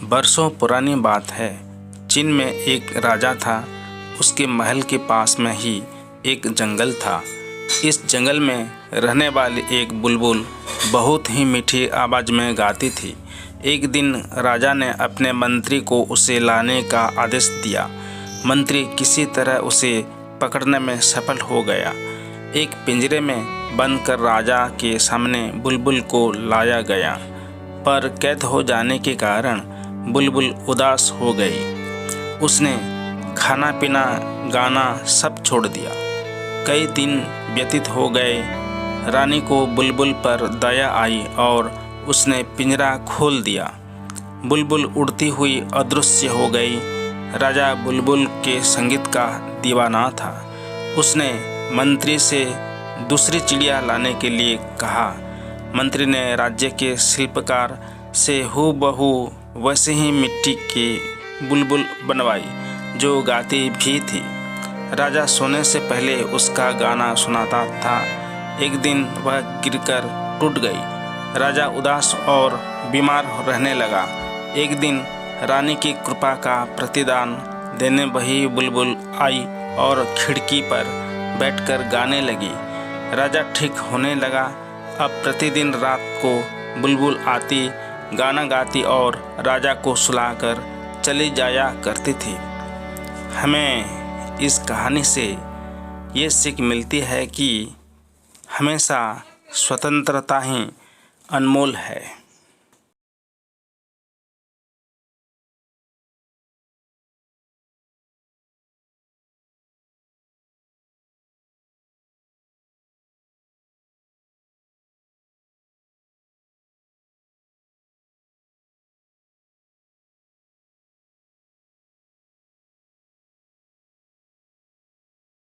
बरसों पुरानी बात है। चीन में एक राजा था। उसके महल के पास में ही एक जंगल था। इस जंगल में रहने वाली एक बुलबुल बहुत ही मीठी आवाज़ में गाती थी। एक दिन राजा ने अपने मंत्री को उसे लाने का आदेश दिया। मंत्री किसी तरह उसे पकड़ने में सफल हो गया। एक पिंजरे में बंद कर राजा के सामने बुलबुल को लाया गया, पर कैद हो जाने के कारण बुलबुल उदास हो गई। उसने खाना पीना गाना सब छोड़ दिया। कई दिन व्यतीत हो गए। रानी को बुलबुल पर दया आई और उसने पिंजरा खोल दिया। बुलबुल उड़ती हुई अदृश्य हो गई। राजा बुलबुल के संगीत का दीवाना था। उसने मंत्री से दूसरी चिड़िया लाने के लिए कहा। मंत्री ने राज्य के शिल्पकार से हूबहू वैसे ही मिट्टी की बुलबुल बनवाई जो गाती भी थी। राजा सोने से पहले उसका गाना सुनाता था। एक दिन वह गिरकर टूट गई। राजा उदास और बीमार रहने लगा। एक दिन रानी की कृपा का प्रतिदान देने वही बुलबुल आई और खिड़की पर बैठकर गाने लगी। राजा ठीक होने लगा। अब प्रतिदिन रात को बुलबुल आती, गाना गाती और राजा को सुलाकर चली जाया करती थी। हमें इस कहानी से ये सीख मिलती है कि हमेशा स्वतंत्रता ही अनमोल है।